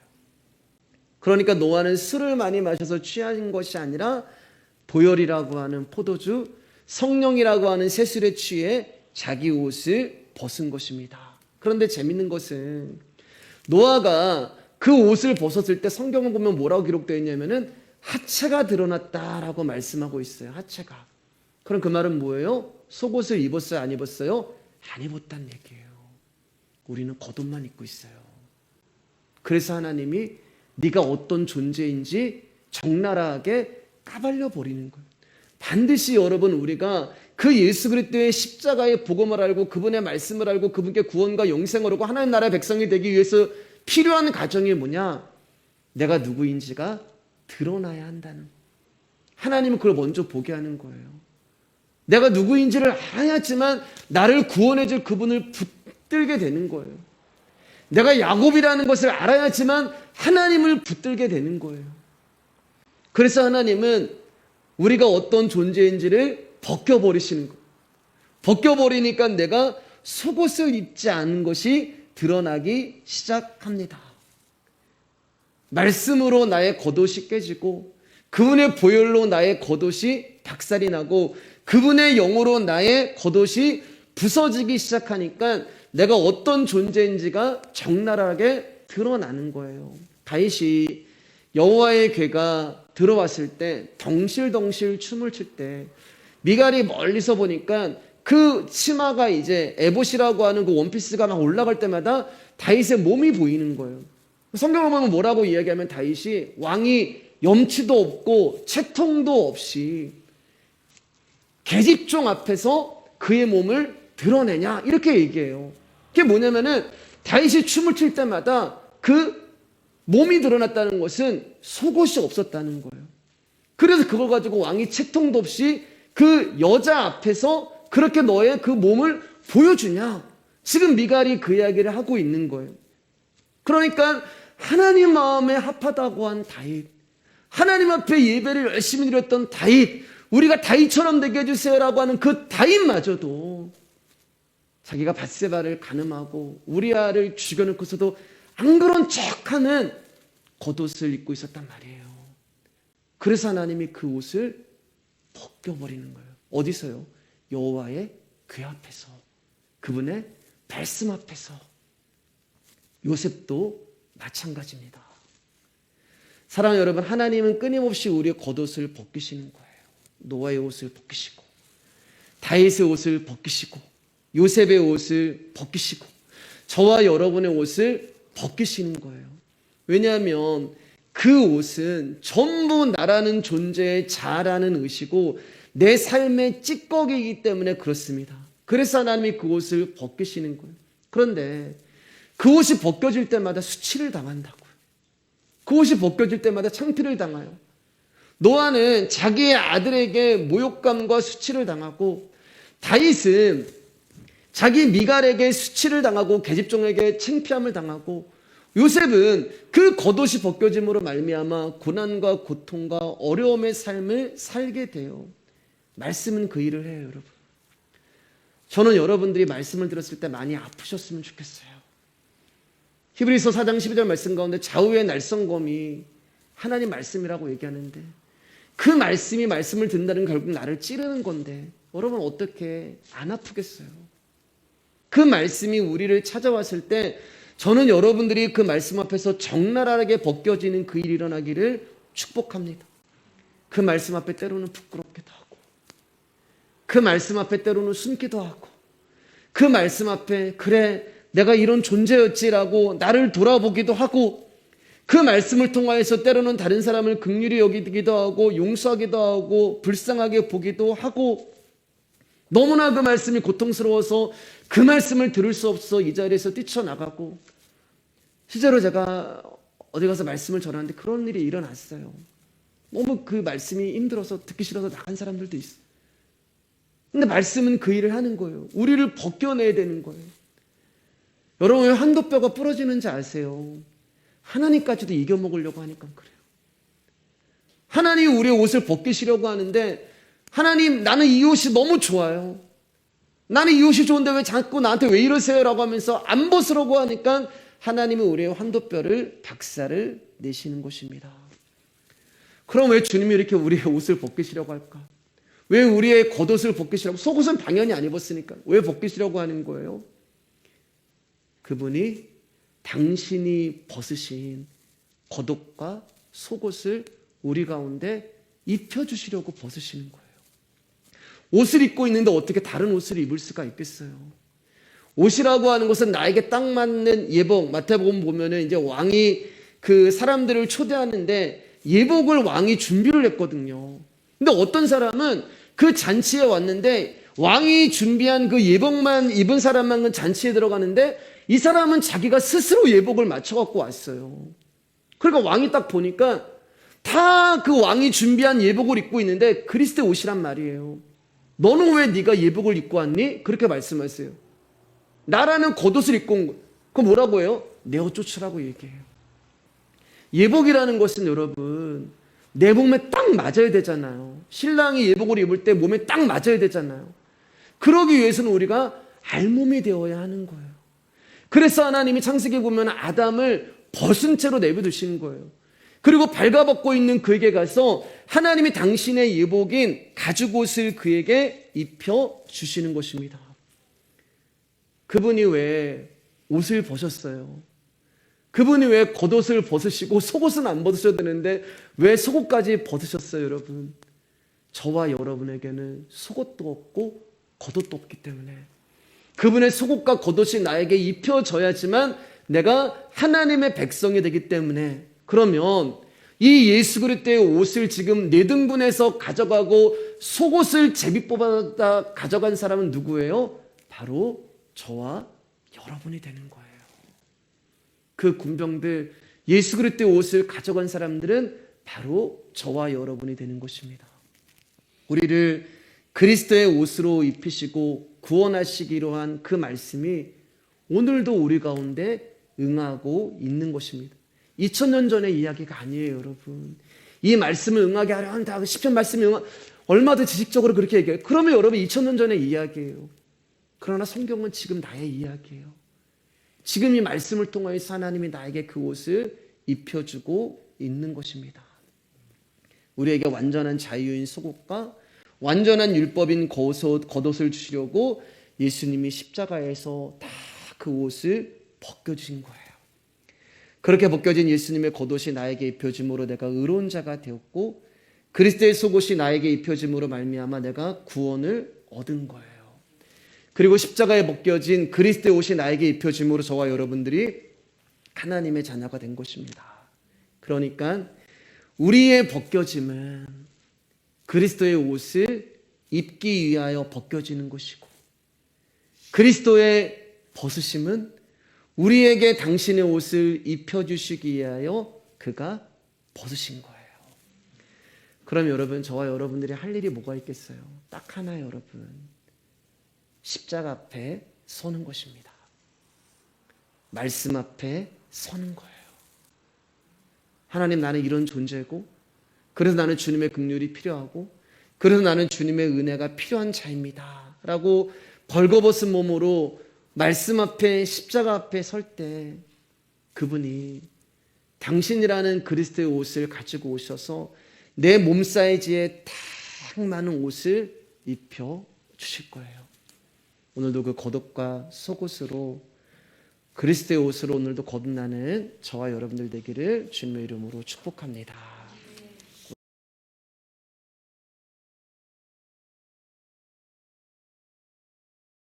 A: 그러니까 노아는 술을 많이 마셔서 취한 것이 아니라 보혈이라고 하는 포도주, 성령이라고 하는 세술에 취해 자기 옷을 벗은 것입니다. 그런데 재밌는 것은 노아가 그 옷을 벗었을 때 성경을 보면 뭐라고 기록되어 있냐면은 하체가 드러났다라고 말씀하고 있어요. 하체가. 그럼 그 말은 뭐예요? 속옷을 입었어요? 안 입었어요? 안 입었다는 얘기예요. 우리는 겉옷만 입고 있어요. 그래서 하나님이 네가 어떤 존재인지 적나라하게 까발려 버리는 거예요. 반드시 여러분, 우리가 그 예수 그리스도의 십자가의 복음을 알고 그분의 말씀을 알고 그분께 구원과 영생을 얻고 하나님 나라의 백성이 되기 위해서 필요한 과정이 뭐냐? 내가 누구인지가 드러나야 한다는, 하나님은 그걸 먼저 보게 하는 거예요. 내가 누구인지를 알아야지만 나를 구원해 줄 그분을 붙들게 되는 거예요. 내가 야곱이라는 것을 알아야지만 하나님을 붙들게 되는 거예요. 그래서 하나님은 우리가 어떤 존재인지를 벗겨버리시는 거예요. 벗겨버리니까 내가 속옷을 입지 않은 것이 드러나기 시작합니다. 말씀으로 나의 겉옷이 깨지고 그분의 보혈로 나의 겉옷이 박살이 나고 그분의 영으로 나의 겉옷이 부서지기 시작하니까 내가 어떤 존재인지가 적나라하게 드러나는 거예요. 다윗이 여호와의 괴가 들어왔을 때 덩실덩실 춤을 출 때 미갈이 멀리서 보니까 그 치마가 이제 에봇이라고 하는 그 원피스가 막 올라갈 때마다 다윗의 몸이 보이는 거예요. 성경을 보면 뭐라고 이야기하면 다윗이 왕이 염치도 없고 채통도 없이 계집종 앞에서 그의 몸을 드러내냐 이렇게 얘기해요. 그게 뭐냐면은 다윗이 춤을 출 때마다 그 몸이 드러났다는 것은 속옷이 없었다는 거예요. 그래서 그걸 가지고 왕이 채통도 없이 그 여자 앞에서 그렇게 너의 그 몸을 보여주냐? 지금 미갈이 그 이야기를 하고 있는 거예요. 그러니까 하나님 마음에 합하다고 한 다윗, 하나님 앞에 예배를 열심히 드렸던 다윗, 우리가 다윗처럼 되게 해주세요라고 하는 그 다윗마저도 자기가 밧세바를 간음하고 우리아를 죽여놓고서도 안 그런 척하는 겉옷을 입고 있었단 말이에요. 그래서 하나님이 그 옷을 벗겨버리는 거예요. 어디서요? 여호와의 궤 앞에서, 그분의 말씀 앞에서. 요셉도 마찬가지입니다. 사랑하는 여러분, 하나님은 끊임없이 우리의 겉옷을 벗기시는 거예요. 노아의 옷을 벗기시고 다윗의 옷을 벗기시고 요셉의 옷을 벗기시고 저와 여러분의 옷을 벗기시는 거예요. 왜냐하면 그 옷은 전부 나라는 존재의 자라는 의시고 내 삶의 찌꺼기이기 때문에 그렇습니다. 그래서 하나님이 그 옷을 벗기시는 거예요. 그런데 그 옷이 벗겨질 때마다 수치를 당한다고요. 그 옷이 벗겨질 때마다 창피를 당해요. 노아는 자기의 아들에게 모욕감과 수치를 당하고 다윗은 자기 미갈에게 수치를 당하고 계집종에게 창피함을 당하고 요셉은 그 겉옷이 벗겨짐으로 말미암아 고난과 고통과 어려움의 삶을 살게 돼요. 말씀은 그 일을 해요, 여러분. 저는 여러분들이 말씀을 들었을 때 많이 아프셨으면 좋겠어요. 히브리서 4장 12절 말씀 가운데 좌우의 날성검이 하나님 말씀이라고 얘기하는데 그 말씀이 말씀을 듣는다는 결국 나를 찌르는 건데 여러분 어떻게 안 아프겠어요? 그 말씀이 우리를 찾아왔을 때 저는 여러분들이 그 말씀 앞에서 적나라하게 벗겨지는 그 일이 일어나기를 축복합니다. 그 말씀 앞에 때로는 부끄럽기도 하고 그 말씀 앞에 때로는 숨기도 하고 그 말씀 앞에 그래 내가 이런 존재였지라고 나를 돌아보기도 하고 그 말씀을 통하여서 때로는 다른 사람을 긍휼히 여기기도 하고 용서하기도 하고 불쌍하게 보기도 하고 너무나 그 말씀이 고통스러워서 그 말씀을 들을 수 없어 이 자리에서 뛰쳐나가고 실제로 제가 어디 가서 말씀을 전하는데 그런 일이 일어났어요. 너무 그 말씀이 힘들어서 듣기 싫어서 나간 사람들도 있어요. 근데 말씀은 그 일을 하는 거예요. 우리를 벗겨내야 되는 거예요. 여러분 왜 한도 뼈가 부러지는지 아세요? 하나님까지도 이겨먹으려고 하니까 그래요. 하나님 우리의 옷을 벗기시려고 하는데 하나님 나는 이 옷이 너무 좋아요. 나는 이 옷이 좋은데 왜 자꾸 나한테 왜 이러세요? 라고 하면서 안 벗으려고 하니까 하나님은 우리의 환도뼈를 박살을 내시는 것입니다. 그럼 왜 주님이 이렇게 우리의 옷을 벗기시려고 할까? 왜 우리의 겉옷을 벗기시려고? 속옷은 당연히 안 입었으니까 왜 벗기시려고 하는 거예요? 그분이 당신이 벗으신 겉옷과 속옷을 우리 가운데 입혀주시려고 벗으시는 거예요. 옷을 입고 있는데 어떻게 다른 옷을 입을 수가 있겠어요? 옷이라고 하는 것은 나에게 딱 맞는 예복. 마태복음 보면은 이제 왕이 그 사람들을 초대하는데 예복을 왕이 준비를 했거든요. 근데 어떤 사람은 그 잔치에 왔는데 왕이 준비한 그 예복만 입은 사람만 그 잔치에 들어가는데 이 사람은 자기가 스스로 예복을 맞춰갖고 왔어요. 그러니까 왕이 딱 보니까 다 그 왕이 준비한 예복을 입고 있는데 그리스도의 옷이란 말이에요. 너는 왜 네가 예복을 입고 왔니? 그렇게 말씀하세요. 나라는 겉옷을 입고 온 거. 그거 뭐라고 해요? 내어 쫓으라고 얘기해요. 예복이라는 것은 여러분 내 몸에 딱 맞아야 되잖아요. 신랑이 예복을 입을 때 몸에 딱 맞아야 되잖아요. 그러기 위해서는 우리가 알몸이 되어야 하는 거예요. 그래서 하나님이 창세기 보면 아담을 벗은 채로 내버두시는 거예요. 그리고 발가벗고 있는 그에게 가서 하나님이 당신의 예복인 가죽옷을 그에게 입혀주시는 것입니다. 그분이 왜 옷을 벗었어요? 그분이 왜 겉옷을 벗으시고 속옷은 안 벗으셔도 되는데 왜 속옷까지 벗으셨어요, 여러분? 저와 여러분에게는 속옷도 없고 겉옷도 없기 때문에 그분의 속옷과 겉옷이 나에게 입혀져야지만 내가 하나님의 백성이 되기 때문에 그러면 이 예수 그리스도의 옷을 지금 네 등분해서 가져가고 속옷을 제비 뽑아다 가져간 사람은 누구예요? 바로 저와 여러분이 되는 거예요. 그 군병들 예수 그리스도의 옷을 가져간 사람들은 바로 저와 여러분이 되는 것입니다. 우리를 그리스도의 옷으로 입히시고 구원하시기로 한 그 말씀이 오늘도 우리 가운데 응하고 있는 것입니다. 2000년 전의 이야기가 아니에요, 여러분. 이 말씀을 응하게 하려 한다. 시편 말씀이 얼마나 지식적으로 그렇게 얘기해요. 그러면 여러분 2000년 전의 이야기예요. 그러나 성경은 지금 나의 이야기예요. 지금 이 말씀을 통하여서 하나님이 나에게 그 옷을 입혀주고 있는 것입니다. 우리에게 완전한 자유인 속옷과 완전한 율법인 겉옷을 주시려고 예수님이 십자가에서 다 그 옷을 벗겨주신 거예요. 그렇게 벗겨진 예수님의 겉옷이 나에게 입혀짐으로 내가 의로운 자가 되었고 그리스도의 속옷이 나에게 입혀짐으로 말미암아 내가 구원을 얻은 거예요. 그리고 십자가에 벗겨진 그리스도의 옷이 나에게 입혀짐으로 저와 여러분들이 하나님의 자녀가 된 것입니다. 그러니까 우리의 벗겨짐은 그리스도의 옷을 입기 위하여 벗겨지는 것이고 그리스도의 벗으심은 우리에게 당신의 옷을 입혀주시기 위하여 그가 벗으신 거예요. 그럼 여러분 저와 여러분들이 할 일이 뭐가 있겠어요? 딱 하나예요, 여러분. 십자가 앞에 서는 것입니다. 말씀 앞에 서는 거예요. 하나님 나는 이런 존재고 그래서 나는 주님의 긍휼이 필요하고 그래서 나는 주님의 은혜가 필요한 자입니다. 라고 벌거벗은 몸으로 말씀 앞에 십자가 앞에 설 때 그분이 당신이라는 그리스도의 옷을 가지고 오셔서 내 몸 사이즈에 딱 맞는 옷을 입혀 주실 거예요. 오늘도 그 겉옷과 속옷으로 그리스도의 옷으로 오늘도 거듭나는 저와 여러분들 되기를 주님의 이름으로 축복합니다.